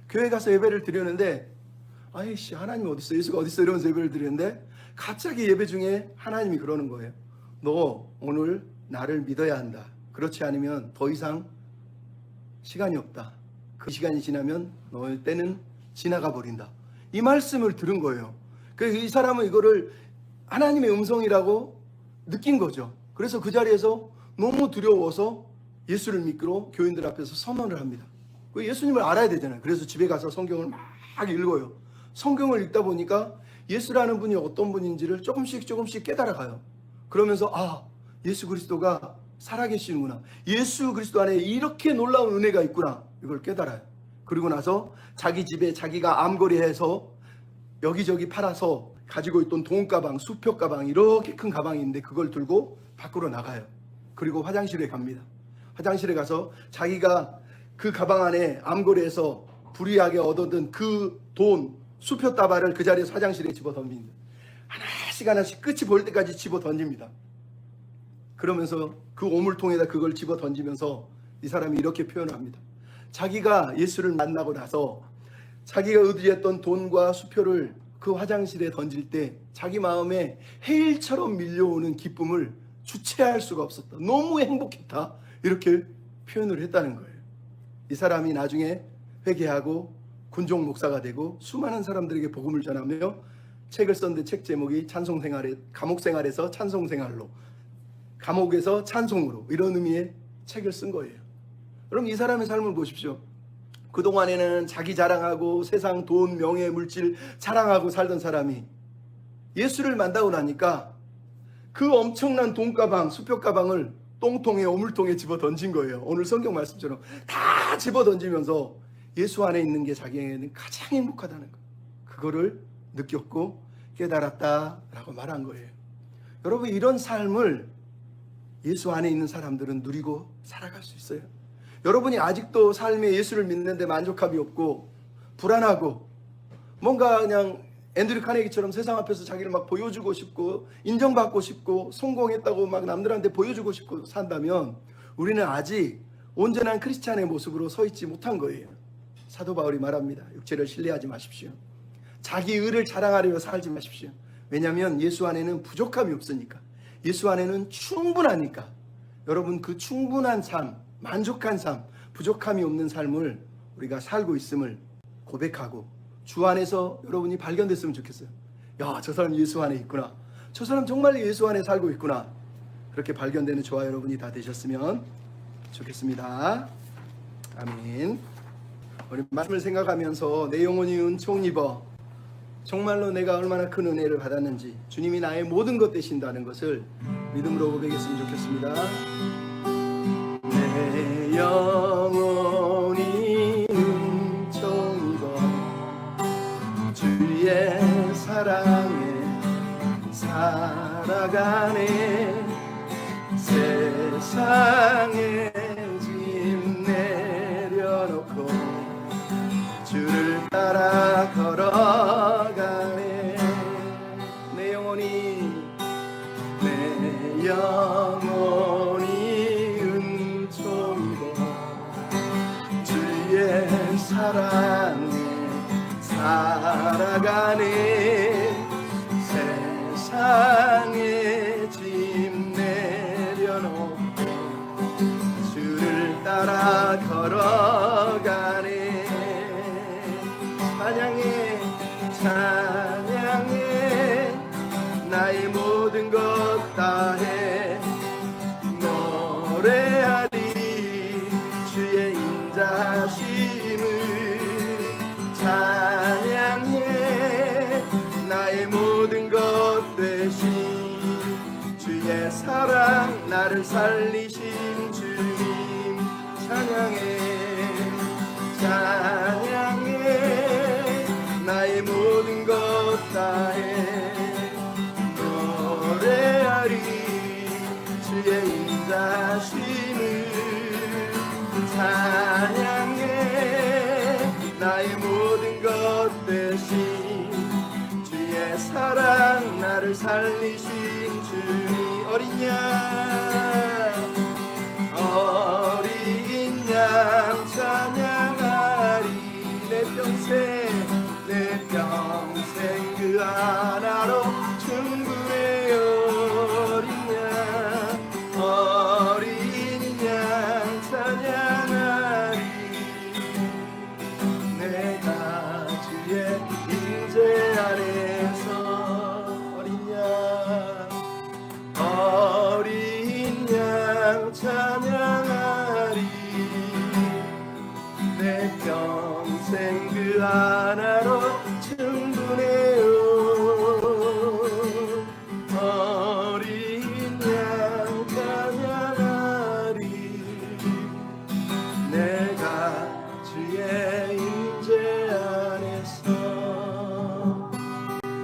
교회 가서 예배를 드렸는데 아이씨 하나님 어딨어 예수가 어딨어 이러면서 예배를 드렸는데 갑자기 예배 중에 하나님이 그러는 거예요. 너 오늘 나를 믿어야 한다. 그렇지 않으면 더 이상 시간이 없다. 그 시간이 지나면 너의 때는 지나가 버린다. 이 말씀을 들은 거예요. 그래서 이 사람은 이거를 하나님의 음성이라고 느낀 거죠. 그래서 그 자리에서 너무 두려워서 예수를 믿기로 교인들 앞에서 선언을 합니다. 예수님을 알아야 되잖아요. 그래서 집에 가서 성경을 막 읽어요. 성경을 읽다 보니까 예수라는 분이 어떤 분인지를 조금씩 깨달아가요. 그러면서 아, 예수 그리스도가 살아계시는구나. 예수 그리스도 안에 이렇게 놀라운 은혜가 있구나. 이걸 깨달아요. 그리고 나서 자기 집에 자기가 암거리해서 여기저기 팔아서 가지고 있던 돈가방, 수표가방 이렇게 큰 가방이 있는데 그걸 들고 밖으로 나가요. 그리고 화장실에 갑니다. 화장실에 가서 자기가 그 가방 안에 암거리에서 불의하게 얻어든 그 돈, 수표 다발을 그 자리에서 화장실에 집어 던집니다. 하나씩 끝이 보일 때까지 집어 던집니다. 그러면서 그 오물통에다 그걸 집어 던지면서 이 사람이 이렇게 표현을 합니다. 자기가 예수를 만나고 나서 자기가 의지했던 돈과 수표를 그 화장실에 던질 때 자기 마음에 해일처럼 밀려오는 기쁨을 주체할 수가 없었다. 너무 행복했다. 이렇게 표현을 했다는 거예요. 이 사람이 나중에 회개하고 군종 목사가 되고 수많은 사람들에게 복음을 전하며 책을 썼는데 책 제목이 감옥 생활에서 찬송 생활로, 감옥에서 찬송으로, 이런 의미의 책을 쓴 거예요. 그럼 이 사람의 삶을 보십시오. 그동안에는 자기 자랑하고 세상 돈, 명예, 물질 자랑하고 살던 사람이 예수를 만나고 나니까 그 엄청난 돈가방, 수표가방을 똥통에 오물통에 집어 던진 거예요. 오늘 성경 말씀처럼 다 집어 던지면서 예수 안에 있는 게 자기에게는 가장 행복하다는 거, 그거를 느꼈고 깨달았다라고 말한 거예요. 여러분, 이런 삶을 예수 안에 있는 사람들은 누리고 살아갈 수 있어요. 여러분이 아직도 삶에 예수를 믿는데 만족함이 없고 불안하고 뭔가 그냥 앤드류 카네기처럼 세상 앞에서 자기를 막 보여주고 싶고 인정받고 싶고 성공했다고 막 남들한테 보여주고 싶고 산다면 우리는 아직 온전한 크리스찬의 모습으로 서 있지 못한 거예요. 사도 바울이 말합니다. 육체를 신뢰하지 마십시오. 자기 의를 자랑하려 살지 마십시오. 왜냐하면 예수 안에는 부족함이 없으니까. 예수 안에는 충분하니까. 여러분, 그 충분한 삶, 만족한 삶, 부족함이 없는 삶을 우리가 살고 있음을 고백하고 주 안에서 여러분이 발견됐으면 좋겠어요. 야, 저 사람 예수 안에 있구나. 저 사람 정말 예수 안에 살고 있구나. 그렇게 발견되는 저와 여러분이 다 되셨으면 좋겠습니다. 아멘. 우리 말씀을 생각하면서 내 영혼이 은총 입어 정말로 내가 얼마나 큰 은혜를 받았는지 주님이 나의 모든 것 되신다는 것을 믿음으로 고백했으면 좋겠습니다. 내 영혼이 은총 입어 주의 사랑에 살아가네. 세상에 짐 내려놓고 주를 따라 걸어가네. 내 영혼이 은총 입어 주의 사랑에 살아가네. 세상에 짐 내려놓고 주를 따라 걸어가네. 찬양해 찬양해 나의 모든 것 다해 노래하리 주의 인자심을. 찬양해 나의 모든 것 되신 주의 사랑 나를 살리신 주님. 찬양해 찬양해 나의 모든 것 다해 노래하리 주의 인자심을. 찬양해 나의 모든 것 대신 주의 사랑 나를 살리신 주님. 어린 양 찬양하리. 내 평생 그 하나로 충분해. 어린 양 찬양하리. 내가 주의 임재 안에서 어린 양 찬양하리. 내 평생 그 하나로 충분해요. 어린 양 찬양하리. 내가 주의